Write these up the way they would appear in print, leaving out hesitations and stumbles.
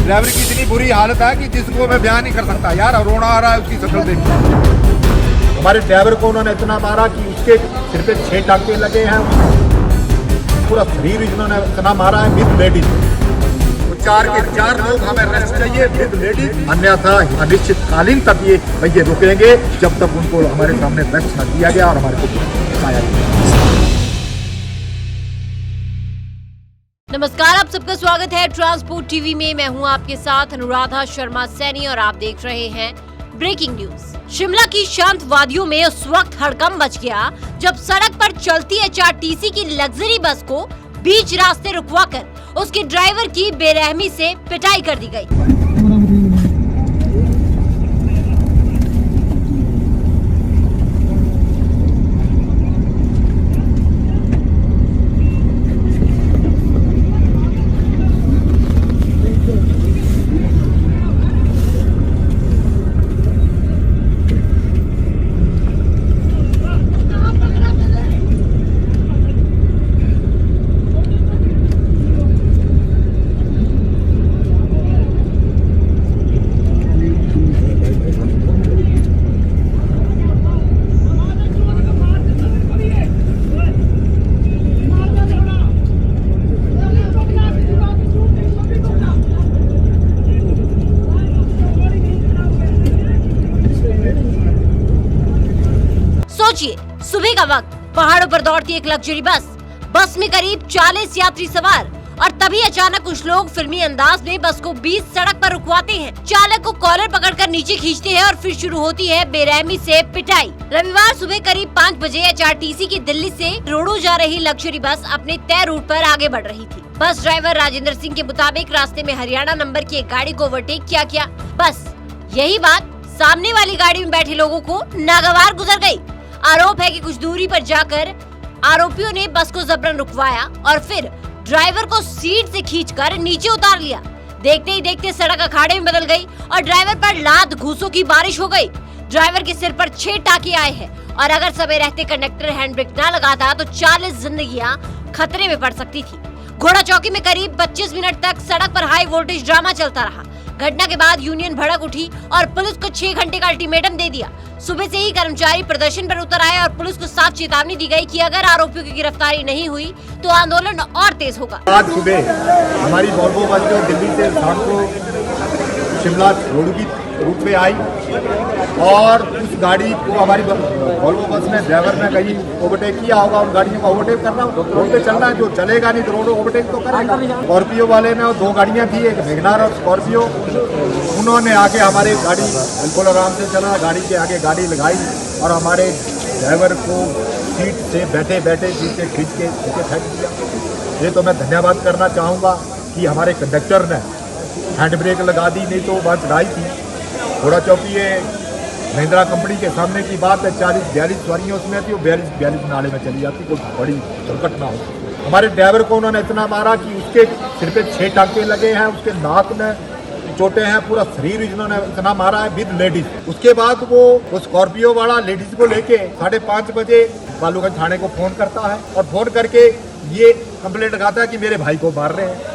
Driver की इतनी बुरी हालत है कि जिसको मैं बयान नहीं कर सकता यार, रोना आ रहा है उसकी शक्ल देख। हमारे ड्राइवर को उन्होंने इतना मारा कि उसके सिर पे 6 टांके लगे हैं, पूरा शरीर इन्होंने इतना मारा है विद लेडीज। चार के 4 लोग हमें अरेस्ट चाहिए विद लेडीज, अन्यथा अनिश्चितकालीन तक ये रुकेंगे जब तक उनको हमारे सामने अरेस्ट न किया गया और हमारे को दिखाया गया। नमस्कार, आप सबका स्वागत है ट्रांसपोर्ट टीवी में। मैं हूं आपके साथ अनुराधा शर्मा सैनी और आप देख रहे हैं ब्रेकिंग न्यूज। शिमला की शांत वादियों में उस वक्त हड़कंप मच गया जब सड़क पर चलती एचआरटीसी की लग्जरी बस को बीच रास्ते रुकवाकर उसके ड्राइवर की बेरहमी से पिटाई कर दी गई। सोचिए, सुबह का वक्त, पहाड़ों पर दौड़ती एक लग्जरी बस में करीब 40 यात्री सवार और तभी अचानक कुछ लोग फिल्मी अंदाज में बस को बीच सड़क पर रुकवाते हैं। चालक को कॉलर पकड़कर नीचे खींचते हैं और फिर शुरू होती है बेरहमी से पिटाई। रविवार सुबह करीब 5 बजे एचआरटीसी की दिल्ली से रोडो जा रही लग्जरी बस अपने तय रूट पर आगे बढ़ रही थी। बस ड्राइवर राजेंद्र सिंह के मुताबिक रास्ते में हरियाणा नंबर की एक गाड़ी को ओवरटेक किया। बस यही बात सामने वाली गाड़ी में बैठे लोगों को नागवार गुजर गयी। आरोप है कि कुछ दूरी पर जाकर आरोपियों ने बस को जबरन रुकवाया और फिर ड्राइवर को सीट से खींचकर नीचे उतार लिया। देखते ही देखते सड़क अखाड़े में बदल गई और ड्राइवर पर लात घूसों की बारिश हो गई। ड्राइवर के सिर पर 6 टाके आए हैं और अगर समय रहते कंडक्टर हैंड ब्रेक न लगाता तो 40 जिंदगियां खतरे में पड़ सकती थी। घोड़ा चौकी में करीब 25 मिनट तक सड़क पर हाई वोल्टेज ड्रामा चलता रहा। घटना के बाद यूनियन भड़क उठी और पुलिस को 6 घंटे का अल्टीमेटम दे दिया। सुबह से ही कर्मचारी प्रदर्शन पर उतर आए और पुलिस को साफ चेतावनी दी गई कि अगर आरोपियों की गिरफ्तारी नहीं हुई तो आंदोलन और तेज होगा। आज सुबह हमारी वॉल्वो बस जो दिल्ली से शाम को शिमला रोड की रूट पे आई और उस गाड़ी को हमारी वॉल्वो बस में ड्राइवर ने कहीं ओवरटेक किया होगा। उन गाड़ियों को ओवरटेक करना, रोड पे चलना है, जो चलेगा नहीं तो रोड ओवरटेक तो करेगा। स्कॉर्पियो वाले ने 2 गाड़ियां थी, एक वेगनार और स्कॉर्पियो, उन्होंने आके हमारे गाड़ी बिल्कुल आराम से चला, गाड़ी के आगे गाड़ी लगाई और हमारे ड्राइवर को सीट से बैठे सीट से खींच के फेंक दिया। ये तो मैं धन्यवाद करना चाहूँगा कि हमारे कंडक्टर ने हैंड ब्रेक लगा दी, नहीं तो बस चढ़ाई थी। घोड़ा चौकी महिंद्रा कंपनी के सामने की बात है, 40-42 सवारियाँ उसमें थी, वो 42 नाले में चली जाती, कोई बड़ी दुर्घटना हो। हमारे ड्राइवर को उन्होंने इतना मारा कि उसके सिर पे 6 टांके लगे हैं, उसके नाक में चोटें हैं, पूरा शरीर इन्होंने इतना मारा है विद लेडीज। उसके बाद वो स्कॉर्पियो वाला लेडीज को लेके 5:30 बजे बालूगंज थाने को फोन करता है और फोन करके ये कंप्लेंट लगाता है कि मेरे भाई को मार रहे हैं।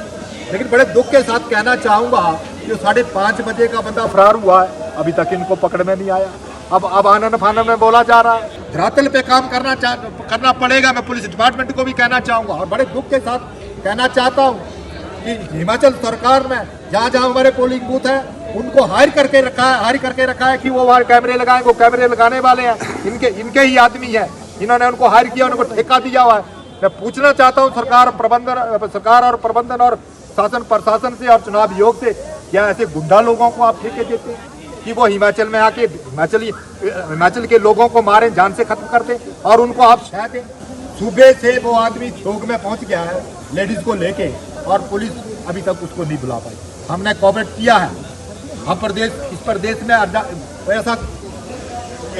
लेकिन बड़े दुख के साथ कहना चाहूँगा कि 5:30 बजे का बंदा फरार हुआ है, अभी तक इनको पकड़ में नहीं आया। अब आनन फानन में बोला जा रहा है, धरातल पे काम करना पड़ेगा। मैं पुलिस डिपार्टमेंट को भी कहना चाहूँगा और बड़े दुख के साथ कहना चाहता हूँ कि हिमाचल सरकार ने जहाँ हमारे पोलिंग बूथ है उनको हायर करके रखा है कि वो वहाँ कैमरे लगाएं। वो कैमरे लगाने वाले हैं इनके ही आदमी है, इन्होंने उनको हायर किया, उनको ठेका दिया हुआ है। मैं पूछना चाहता हूँ सरकार और प्रबंधन और शासन प्रशासन से और चुनाव आयोग से, क्या ऐसे गुंडा लोगों को आप ठेके देते हैं कि वो हिमाचल में आके हिमाचल के लोगों को मारें, जान से खत्म कर दें और उनको आप शह दें? सुबह से वो आदमी ठोक में पहुंच गया है लेडीज को लेके और पुलिस अभी तक उसको नहीं बुला पाई। हमने कोऑपरेट किया है। हम इस प्रदेश में ऐसा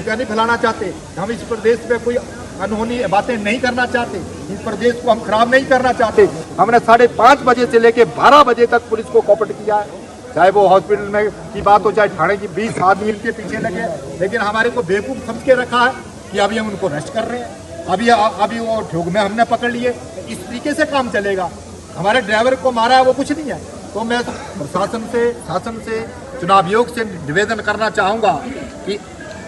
नहीं फैलाना चाहते, हम इस प्रदेश में कोई अनहोनी बातें नहीं करना चाहते, इस प्रदेश को हम खराब नहीं करना चाहते। हमने 5:30 बजे से लेके 12 बजे तक पुलिस को कोऑपरेट किया है, चाहे वो हॉस्पिटल में की बात हो, चाहे थाने की। 20 आदमी इनके पीछे लगे, लेकिन हमारे को बेवकूफ़ समझ के रखा है कि अभी हम उनको अरेस्ट कर रहे हैं। अभी वो ठोक में हमने पकड़ लिए। इस तरीके से काम चलेगा? हमारे ड्राइवर को मारा है वो कुछ नहीं है, तो मैं प्रशासन से, शासन से, चुनाव आयोग से निवेदन करना चाहूँगा कि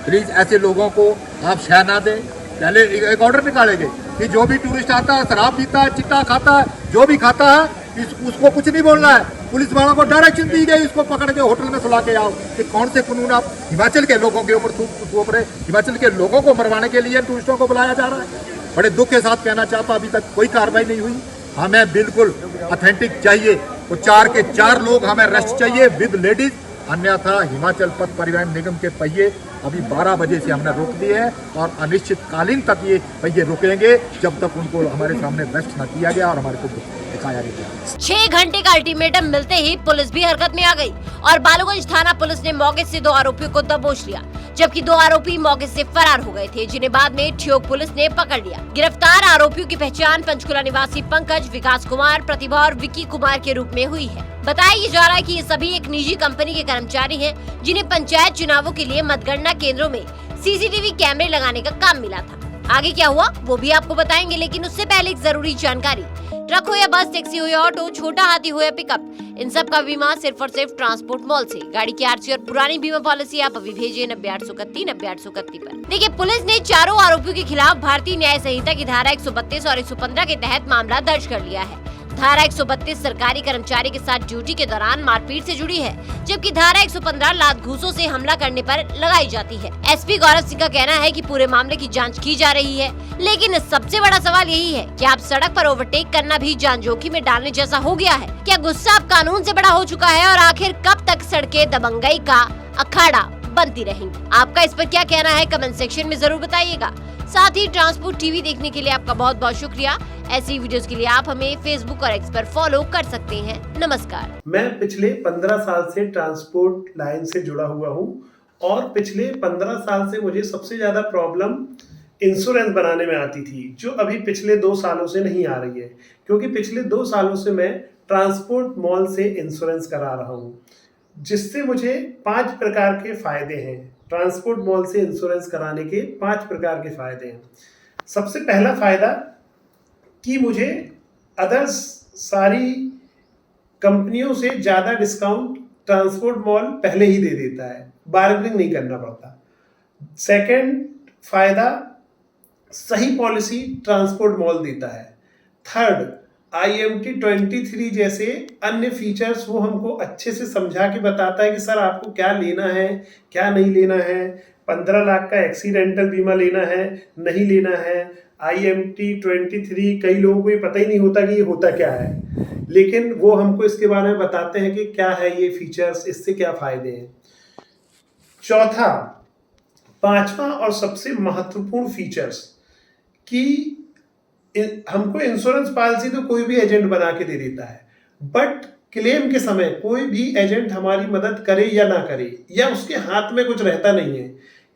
प्लीज़ ऐसे लोगों को आप शह ना दें। पहले एक ऑर्डर निकालेंगे कि जो भी टूरिस्ट आता है, शराब पीता है, चिट्टा खाता है, जो भी खाता है, उसको कुछ नहीं बोलना है। पुलिस वालों को डायरेक्शन दी गई, इसको पकड़ के होटल में सुला के आओ। कि कौन से कानून आप हिमाचल के लोगों के ऊपर थोप रहे? हिमाचल के लोगों को मरवाने के लिए टूरिस्टों को बुलाया जा रहा है। बड़े दुख के साथ कहना चाहता, अभी तक कोई कार्रवाई नहीं हुई। हमें बिल्कुल ऑथेंटिक चाहिए, वो 4 के 4 लोग हमें अरेस्ट चाहिए विद लेडीज, अन्यथा हिमाचल पथ परिवहन निगम के पहिए अभी 12 बजे से हमने रोक दिए हैं और अनिश्चितकालीन तक ये पहिए रुकेंगे जब तक उनको हमारे सामने अरेस्ट न किया गया और हमारे को दिखाया नहीं गया। 6 घंटे का अल्टीमेटम मिलते ही पुलिस भी हरकत में आ गई और बालूगंज थाना पुलिस ने मौके से 2 आरोपियों को दबोच लिया, जबकि 2 आरोपी मौके से फरार हो गए थे, जिन्हें बाद में ठियोग पुलिस ने पकड़ लिया। गिरफ्तार आरोपियों की पहचान पंचकुला निवासी पंकज, विकास कुमार, प्रतिभा और विक्की कुमार के रूप में हुई है। बताया जा रहा है कि ये सभी एक निजी कंपनी के कर्मचारी हैं, जिन्हें पंचायत चुनावों के लिए मतगणना केंद्रों में सीसीटीवी कैमरे लगाने का काम मिला था। आगे क्या हुआ वो भी आपको बताएंगे, लेकिन उससे पहले एक जरूरी जानकारी। ट्रक हो या बस, टैक्सी हो या ऑटो, छोटा हाथी हो या पिकअप, इन सब का बीमा सिर्फ और सिर्फ ट्रांसपोर्ट मॉल से। गाड़ी की आरसी और पुरानी बीमा पॉलिसी आप अभी भेजिए 90 831 पर। देखिए, पुलिस ने चारों आरोपियों के खिलाफ भारतीय न्याय संहिता की धारा 132 और 115 के तहत मामला दर्ज कर लिया है। धारा 132 सरकारी कर्मचारी के साथ ड्यूटी के दौरान मारपीट से जुड़ी है, जबकि धारा 115 लात घूसों से हमला करने पर लगाई जाती है। एसपी गौरव सिंह का कहना है कि पूरे मामले की जांच की जा रही है, लेकिन सबसे बड़ा सवाल यही है कि आप सड़क पर ओवरटेक करना भी जान जोखिम में डालने जैसा हो गया है। क्या गुस्सा अब कानून से बड़ा हो चुका है और आखिर कब तक सड़कें दबंगई का अखाड़ा बनती रहेंगी? आपका इस पर क्या कहना है? कमेंट सेक्शन में जरूर बताइएगा। साथ ही ट्रांसपोर्ट टीवी देखने के लिए आपका बहुत बहुत शुक्रिया। ऐसी वीडियोस के लिए आप हमें फेसबुक और एक्स पर फॉलो कर सकते हैं। नमस्कार। मैं पिछले 15 साल से ट्रांसपोर्ट लाइन से जुड़ा हुआ हूँ और पिछले 15 साल से मुझे सबसे ज्यादा प्रॉब्लम इंश्योरेंस बनाने में आती थी, जो अभी पिछले 2 सालों से नहीं आ रही है, क्योंकि पिछले 2 सालों से मैं ट्रांसपोर्ट मॉल से इंश्योरेंस करा रहा हूँ, जिससे मुझे 5 प्रकार के फायदे हैं। ट्रांसपोर्ट मॉल से इंश्योरेंस कराने के 5 प्रकार के फायदे हैं। सबसे पहला फायदा कि मुझे अदर्स सारी कंपनियों से ज़्यादा डिस्काउंट ट्रांसपोर्ट मॉल पहले ही दे देता है, बार्गेनिंग नहीं करना पड़ता। सेकंड फायदा, सही पॉलिसी ट्रांसपोर्ट मॉल देता है। थर्ड, IMT 23 जैसे अन्य फीचर्स वो हमको अच्छे से समझा के बताता है कि सर आपको क्या लेना है, क्या नहीं लेना है। 15 लाख का एक्सीडेंटल बीमा लेना है, नहीं लेना है। IMT 23 कई लोगों को ये पता ही नहीं होता कि ये होता क्या है, लेकिन वो हमको इसके बारे में बताते हैं कि क्या है ये फीचर्स, इससे क्या फायदे हैं। चौथा, 5वां और सबसे महत्वपूर्ण फीचर्स कि हमको इंश्योरेंस पॉलिसी तो कोई भी एजेंट बना के दे देता है, बट क्लेम के समय कोई भी एजेंट हमारी मदद करे या ना करे, या उसके हाथ में कुछ रहता नहीं है,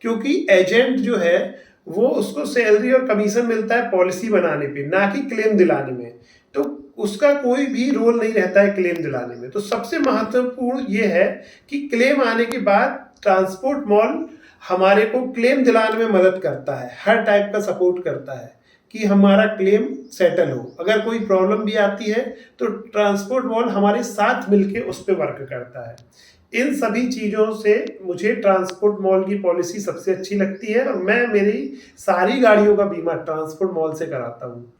क्योंकि एजेंट जो है वो उसको सैलरी और कमीशन मिलता है पॉलिसी बनाने पे, ना कि क्लेम दिलाने में। तो उसका कोई भी रोल नहीं रहता है क्लेम दिलाने में। तो सबसे महत्वपूर्ण ये है कि क्लेम आने के बाद ट्रांसपोर्ट मॉल हमारे को क्लेम दिलाने में मदद करता है, हर टाइप का सपोर्ट करता है कि हमारा क्लेम सेटल हो। अगर कोई प्रॉब्लम भी आती है तो ट्रांसपोर्ट मॉल हमारे साथ मिलके उस पर वर्क करता है। इन सभी चीज़ों से मुझे ट्रांसपोर्ट मॉल की पॉलिसी सबसे अच्छी लगती है और मैं मेरी सारी गाड़ियों का बीमा ट्रांसपोर्ट मॉल से कराता हूँ।